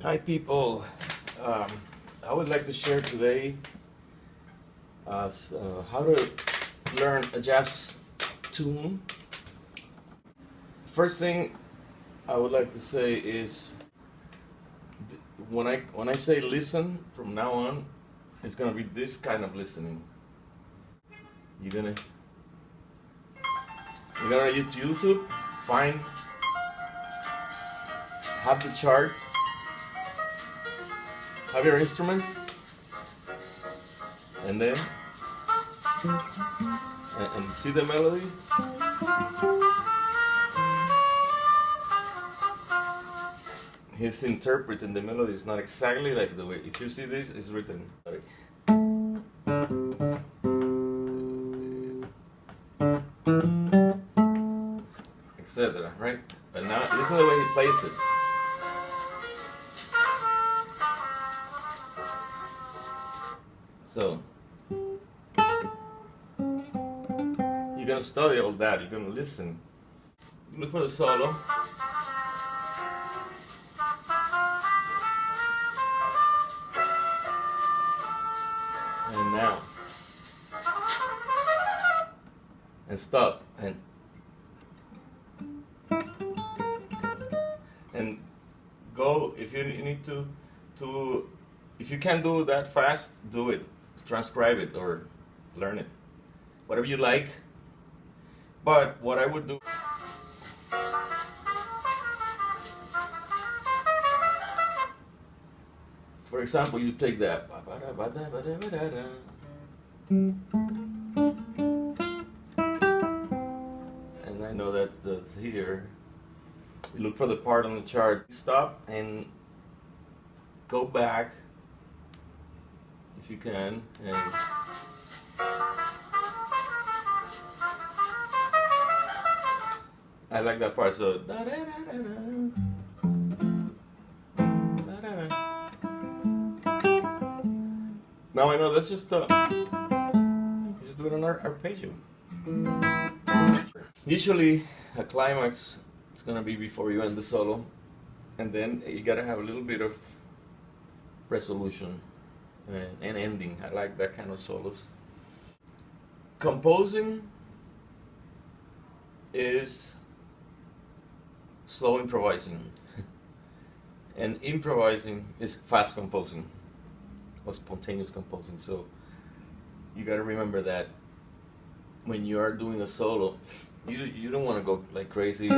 Hi people, um, I would like to share today how to learn a jazz tune. First thing I would like to say is when I say listen from now on, it's gonna be this kind of listening. You're gonna use YouTube, find, have the chart, have your instrument, and then and see the melody. He's interpreting the melody. It's not exactly like the way. If you see this, it's written. Etc. Right? But now listen to the way he plays it. So you're gonna study all that. You're gonna listen. Look for the solo. And now. And stop. And go if you need to if you can't do that fast, do it. Transcribe it or learn it. Whatever you like. But what I would do, for example, you take that, and I know that's here. You look for the part on the chart, stop and go back if you can, and I like that part. So now I know that's just do it on arpeggio. Usually a climax is gonna be before you end the solo, and then you gotta have a little bit of resolution and ending. I like that kind of solos. Composing is slow improvising, and improvising is fast composing or spontaneous composing. So you got to remember that when you are doing a solo, you don't want to go like crazy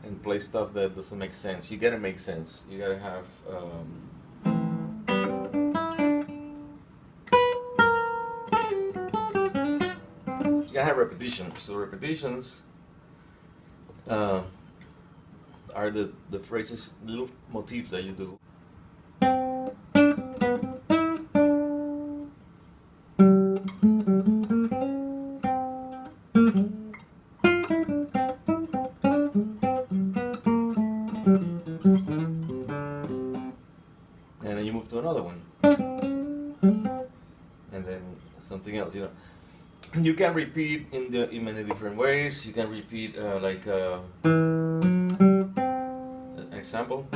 and play stuff that doesn't make sense. You got to make sense. You got to have you gotta have repetitions. So repetitions are the phrases, little motifs that you do. And then you move to another one. And then something else, you know. You can repeat in many different ways. You can repeat like an example,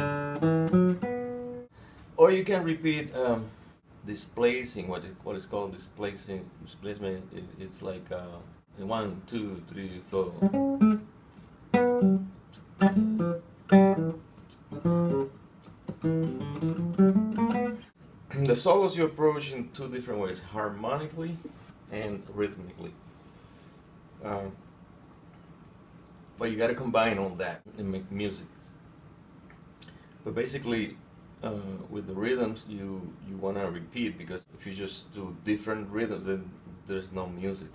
or you can repeat displacing. What is called displacing? Displacement. It's like 1, 2, 3, 4. The solos you approach in two different ways: harmonically and rhythmically. But you got to combine all that and make music. But basically, with the rhythms, you want to repeat, because if you just do different rhythms, then there's no music.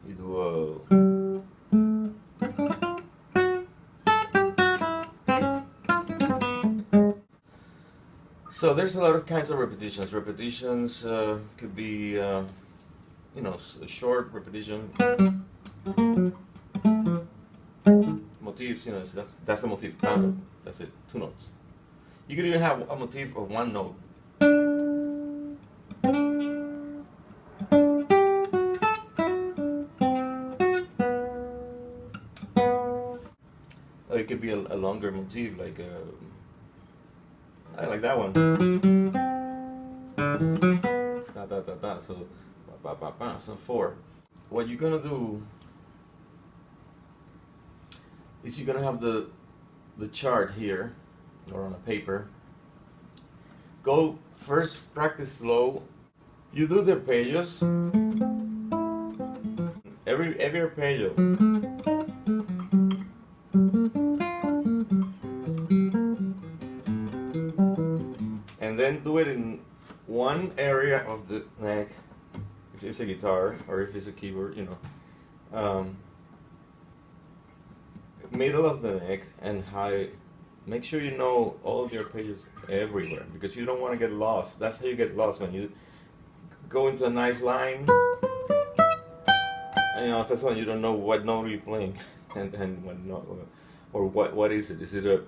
You do so there's a lot of kinds of repetitions. Repetitions could be you know, a short repetition. Motifs, you know, that's the motif. That's it, 2 notes. You could even have a motif of 1 note. or it could be a longer motif, like I like that one. Da, da, da, da. So, ba, ba, ba, so 4. What you're gonna do is you're gonna have the chart here, or on a paper. Go first, practice slow. You do the arpeggios. Every arpeggio. And then do it in one area of the neck, if it's a guitar or if it's a keyboard, you know. Middle of the neck and high. Make sure you know all of your arpeggios everywhere, because you don't want to get lost. That's how you get lost, when you go into a nice line. And, you know, if that's one, you don't know what note you're playing, and what note, or what is it? Is it a,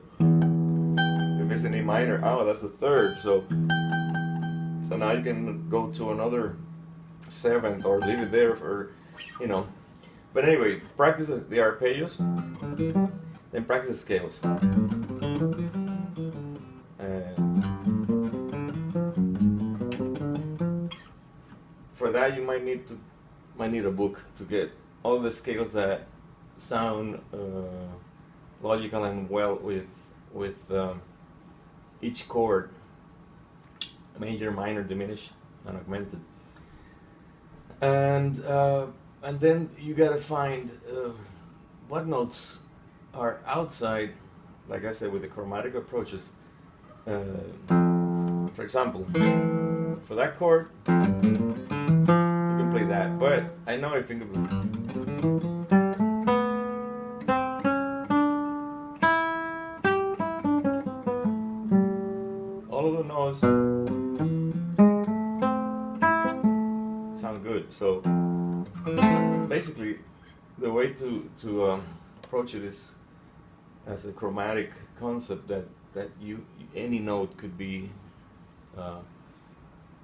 if it's an A minor? Oh, that's the 3rd. So now you can go to another 7th, or leave it there for, you know. But anyway, practice the arpeggios, then practice the scales. For that, you might need a book to get all the scales that sound logical and well with each chord, major, minor, diminished, and augmented. And then you gotta find what notes are outside, like I said, with the chromatic approaches. For example, for that chord, you can play that, but I know I think of all of the notes sound good. So basically, the way to approach it is as a chromatic concept, that any note could be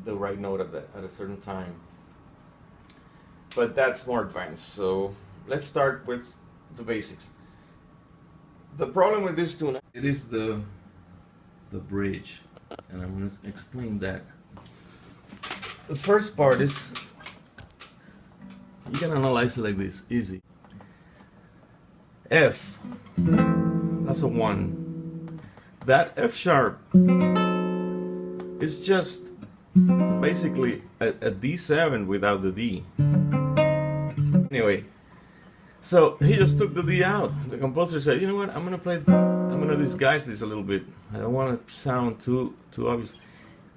the right note at a certain time. But that's more advanced. So let's start with the basics. The problem with this tune, it is the bridge, and I'm going to explain that. The first part is, you can analyze it like this, easy. F, that's a 1. That F sharp is just basically a D7 without the D. Anyway, so he just took the D out. The composer said, you know what, I'm gonna disguise this a little bit. I don't want to sound too obvious.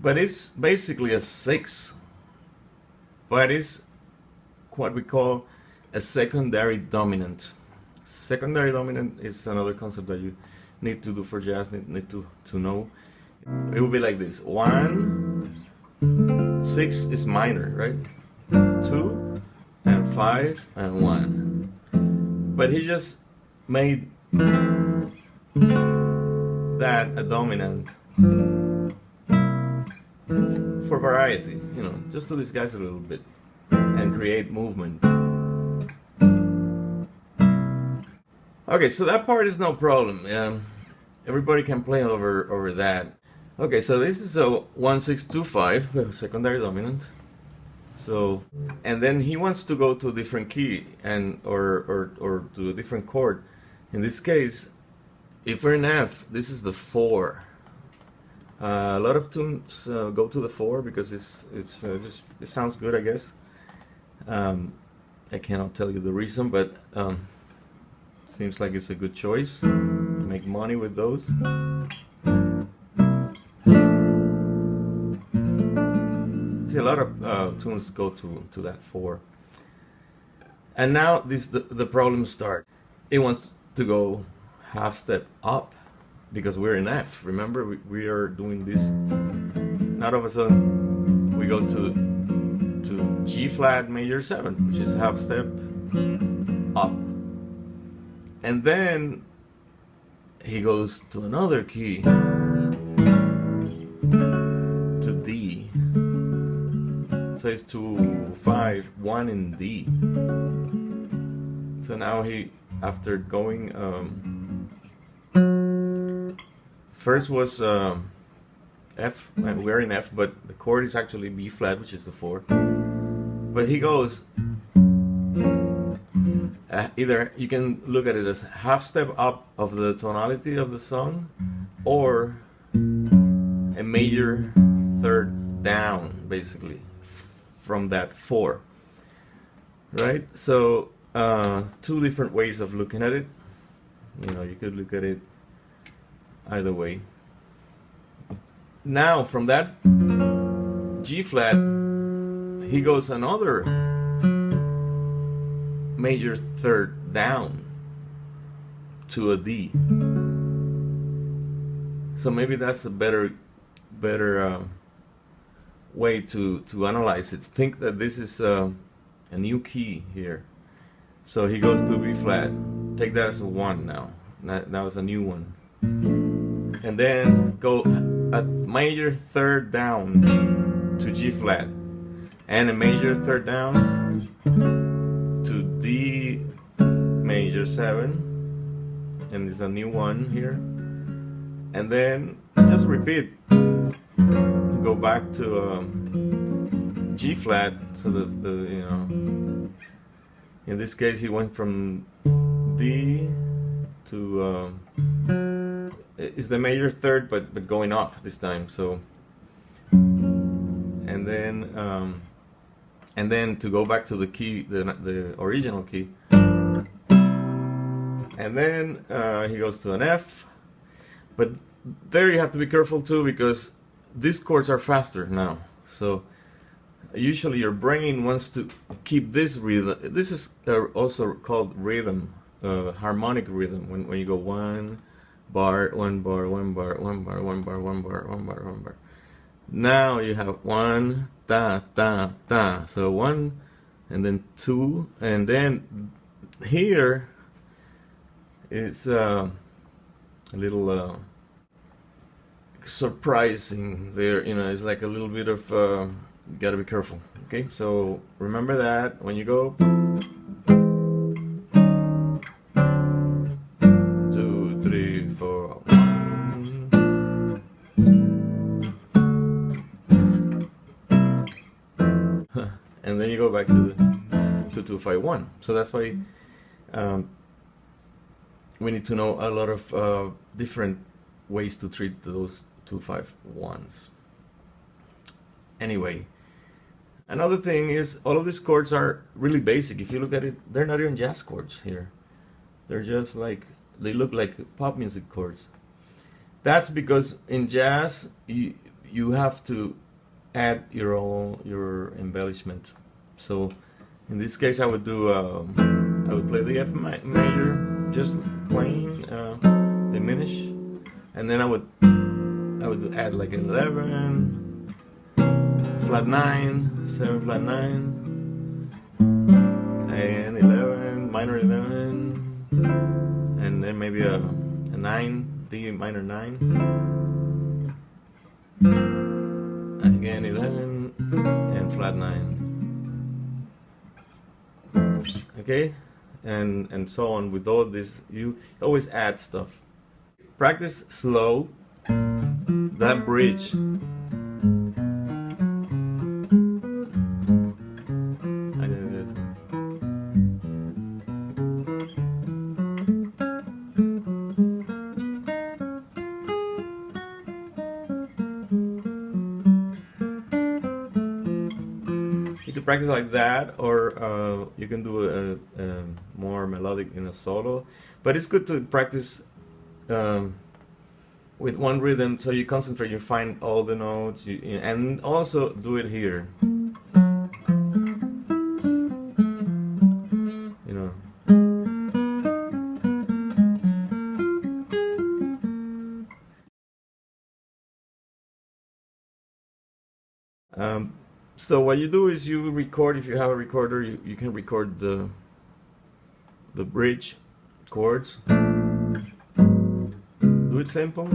But it's basically a 6. But it's what we call a secondary dominant. Secondary dominant is another concept that you need to do for jazz, need to know. It will be like this: 1, 6 is minor, right? 2 and 5 and 1. But he just made that a dominant for variety, you know, just to disguise it a little bit and create movement. Okay, so that part is no problem. Everybody can play over that. Okay, so this is a 1-6-2-5, we have a secondary dominant. So, and then he wants to go to a different key or to a different chord. In this case, if we're in F, this is the 4. A lot of tunes go to the 4 because it sounds good, I guess. I cannot tell you the reason, but seems like it's a good choice. Make money with those. See, a lot of tunes go to that 4. And now the problems start. It wants to go half step up because we're in F. Remember, we are doing this. Now all of a sudden we go to G flat major 7, which is half step up. And then he goes to another key, to D. So it's 2, 5, 1 in D. So now he, after going First was F, and we're in F, but the chord is actually B flat, which is the 4. But he goes, either you can look at it as half step up of the tonality of the song, or a major third down, basically, from that 4. Right? So, two different ways of looking at it. You know, you could look at it either way. Now, from that G flat, he goes another major third down to a D. So maybe that's a better way to analyze it. Think that this is a new key here. So he goes to B flat. Take that as a 1 now. That was a new one. And then go a major third down to G flat, and a major third down to D major 7, and there's a new one here. And then just repeat. Go back to G flat, so that the, you know, in this case he went from D to is the major third, but going up this time. So and then to go back to the key, the original key, and then he goes to an F. But there you have to be careful too, because these chords are faster now. So usually your brain wants to keep this rhythm. This is also called rhythm, harmonic rhythm. When you go 1 bar, 1 bar, 1 bar, 1 bar, 1 bar, 1 bar, 1 bar, 1 bar. Now you have 1 ta ta ta. So 1, and then 2, and then here it's a little surprising there, you know. It's like a little bit of you gotta be careful. Okay, so remember that when you go 2 3 4 1, and then you go back to the 2 2 5 1. So that's why we need to know a lot of different ways to treat those 2 5 1s. Anyway, another thing is all of these chords are really basic. If you look at it, they're not even jazz chords here. They're just like, they look like pop music chords. That's because in jazz you have to add your embellishment. So in this case I would do I would play the F major, just plain diminish, and then I would add like 11, flat 9, 7 flat 9, and 11, minor 11, and then maybe a 9, D minor 9, again 11, and flat 9. Okay, and so on with all this. You always add stuff. Practice slow that bridge. I did this. You can practice like that, or you can do a more melodic in a solo. But it's good to practice with one rhythm, so you concentrate, you find all the notes, and also do it here. You know. So what you do is you record. If you have a recorder, you can record the bridge chords. Do it simple.